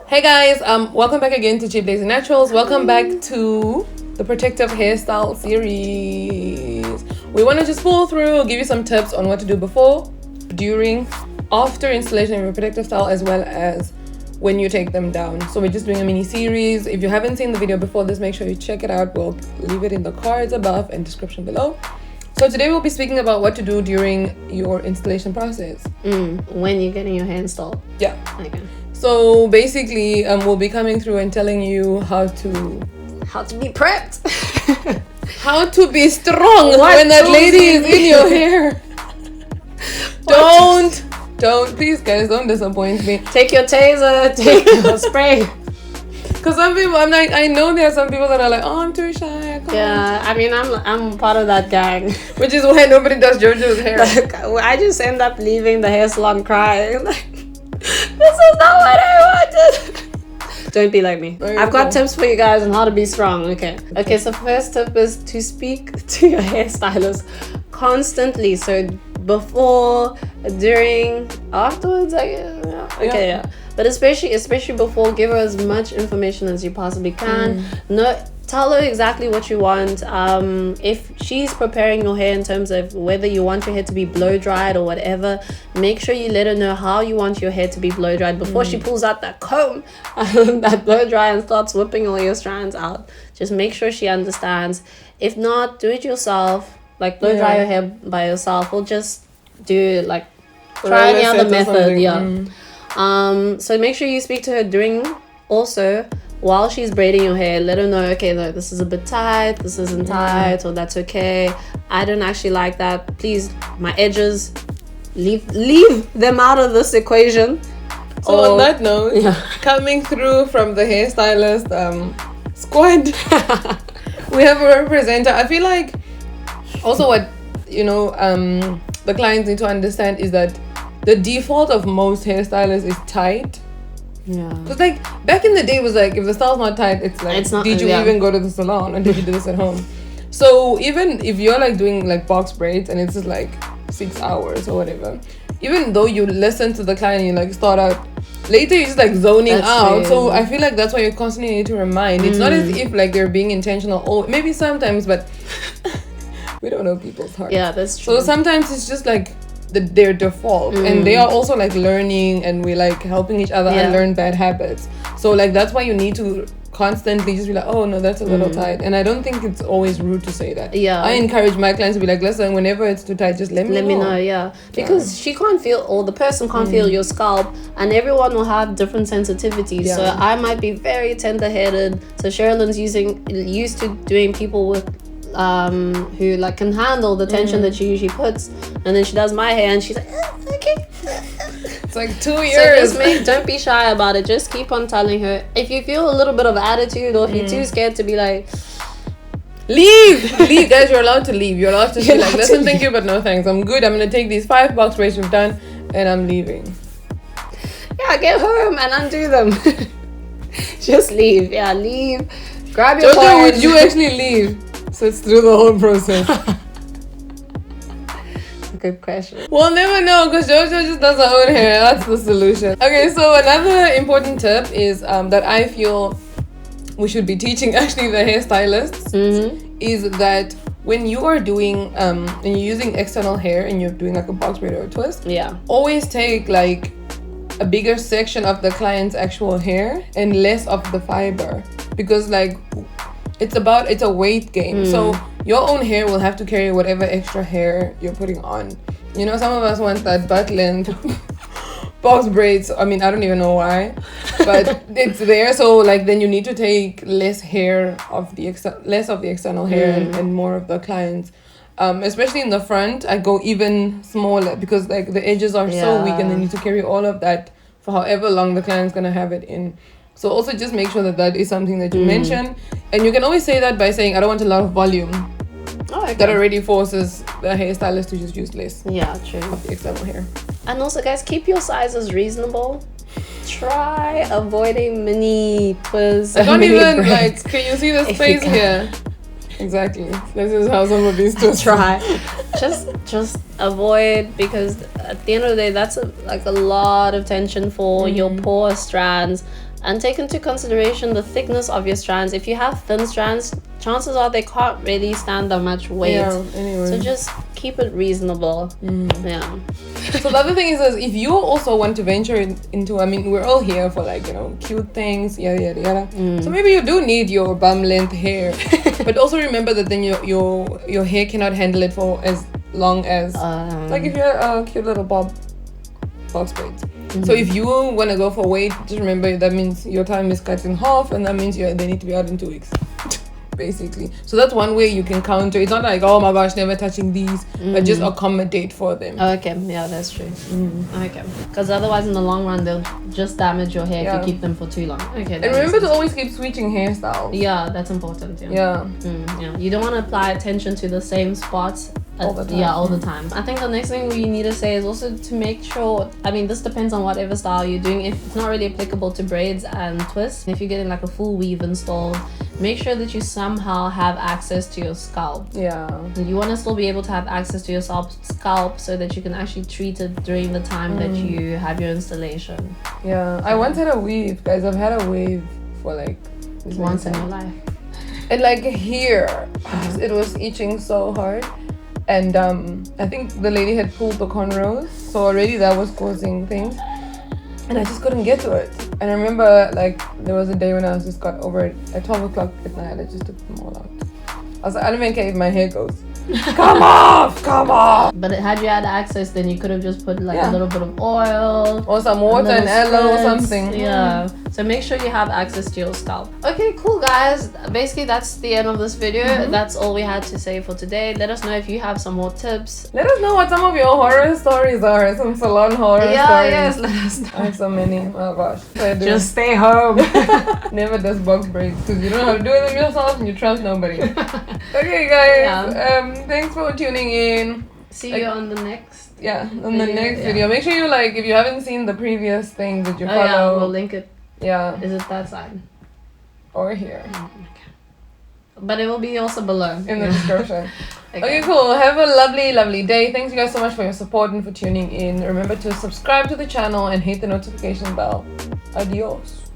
Hey guys, welcome back again to Cheap Lazy Naturals. Welcome back to the Protective Hairstyle series. We want to just pull through, give you some tips on what to do before, during, after installation of your protective style, as well as when you take them down. So we're just doing a mini series. If you haven't seen the video before this, make sure you check it out. We'll leave it in the cards above and description below. So today we'll be speaking about what to do during your installation process. When you're getting your hair installed. Yeah. Okay. So basically, we'll be coming through and telling you how to be prepped. how to be strong when that lady is in your hair. Don't please guys, don't disappoint me. Take your taser, take your spray. Because some people, I know there are some people that are like, oh, I'm too shy. I mean, I'm part of that gang. Which is why nobody does JoJo's hair. Like, I just end up leaving the hair salon crying. Like, this is not what I wanted. Don't be like me. I've got tips for you guys on how to be strong. Okay, so first tip is to speak to your hairstylist constantly. So before, during, afterwards, yeah. But especially before, give her as much information as you possibly can. Tell her exactly what you want. If she's preparing your hair in terms of whether you want your hair to be blow dried or whatever, make sure you let her know how you want your hair to be blow dried before she pulls out that comb that blow dry and starts whipping all your strands out. Just make sure she understands. If not, do it yourself. Like blow dry your hair by yourself, or just do like try any other method. So make sure you speak to her during, also while she's braiding your hair. Let her know, okay, no, this is a bit tight, this isn't tight, or that's okay, I don't actually like that, please, my edges, leave them out of this equation. So on that note, coming through from the hairstylist squad, we have a representative. I feel like also what the clients need to understand is that the default of most hairstylists is tight. Yeah. Because like back in the day, it was like if the style's not tight, it's like, did you even go to the salon, or did you do this at home? So even if you're like doing like box braids and it's just like 6 hours or whatever, even though you listen to the client and you like start out, later you're just like zoning out. So I feel like that's why you constantly need to remind. It's not as if like they're being intentional, or maybe sometimes, but we don't know people's hearts. Yeah, that's true. So sometimes it's just like their default, and they are also like learning, and we like helping each other unlearn bad habits. So like that's why you need to constantly just be like, oh no, that's a little tight. And I don't think it's always rude to say that. I encourage my clients to be like, listen, whenever it's too tight, just let me know. Because she can't feel, or the person can't feel your scalp, and everyone will have different sensitivities. So I might be very tender-headed, so Sherilyn's used to doing people with who like can handle the tension that she usually puts, and then she does my hair and she's like, okay. It's like 2 years. So don't be shy about it. Just keep on telling her. If you feel a little bit of attitude, or if you're too scared to be like, leave guys, you're allowed to leave. You're allowed to be like, listen, thank you, but no thanks, I'm good, I'm gonna take these 5 box braids we've done and I'm leaving. Get home and undo them. Just leave. Leave, grab your Jojo, would you actually leave? So it's through the whole process. That's a good question. We'll never know, because Jojo just does her own hair. That's the solution. Okay, so another important tip is that I feel we should be teaching actually the hairstylists is that when you are doing and you're using external hair and you're doing like a box braid or a twist, always take like a bigger section of the client's actual hair and less of the fiber, because like it's a weight game. So your own hair will have to carry whatever extra hair you're putting on. You know, some of us want that butt length box braids. I mean, I don't even know why, but it's there. So like then you need to take less hair of the less of the external hair and more of the client's. Especially in the front, I go even smaller, because like the edges are so weak, and they need to carry all of that for however long the client's gonna have it in. So also just make sure that is something that you mention. And you can always say that by saying, I don't want a lot of volume. That already forces the hairstylist to just use less true. of the external hair. And also, guys, keep your sizes reasonable. Try avoiding mini twists. I can't even braids. Like, can you see the space here? Exactly. This is how some of these twists try. Just avoid, because at the end of the day, that's a lot of tension for your poor strands. And take into consideration the thickness of your strands. If you have thin strands, chances are they can't really stand that much weight. Yeah, anyway. So just keep it reasonable. Yeah. So the other thing is if you also want to venture into, I mean, we're all here for like, you know, cute things, yada yada yada. So maybe you do need your bum length hair, but also remember that then your hair cannot handle it for as long as like if you're a cute little box braids. So if you want to go for weight, just remember that means your time is cut in half, and that means they need to be out in 2 weeks. Basically. So that's one way you can counter. It's not like, oh my gosh, never touching these, but just accommodate for them. Okay, yeah, that's true. Okay, because otherwise in the long run they'll just damage your hair if you keep them for too long. Okay. And remember to always keep switching hairstyles. Yeah, that's important. Yeah. You don't want to apply attention to the same spots all the time. All the time. I think the next thing we need to say is also to make sure, I mean, this depends on whatever style you're doing. If it's not really applicable to braids and twists, if you're getting like a full weave installed, make sure that you somehow have access to your scalp. Yeah. You want to still be able to have access to your scalp so that you can actually treat it during the time that you have your installation. Yeah. I once had a weave, guys. I've had a wave for like once in your life. And like here, it was itching so hard. And I think the lady had pulled the cornrows, so already that was causing things. And I just couldn't get to it. And I remember like there was a day when I just got over it at 12 o'clock at night. I just took them all out. I was like, I don't even care if my hair goes. Come off! But had you had access, then you could have just put like a little bit of oil or some water and aloe or something. Yeah. So make sure you have access to your scalp. Okay, cool guys. Basically that's the end of this video. That's all we had to say for today. Let us know if you have some more tips. Let us know what some of your horror stories are. Some salon horror stories. Yes, let us know. I have so many. Oh gosh. Just stay home. Never does box braids because you don't know how to do them yourself and you trust nobody. Okay guys. Thanks for tuning in. See you on the next on the next video. Make sure you like, if you haven't seen the previous things that you follow. We'll link it. Yeah. Is it that side? Or here. But it will be also below. In the description. Okay, cool. Have a lovely, lovely day. Thanks you guys so much for your support and for tuning in. Remember to subscribe to the channel and hit the notification bell. Adios.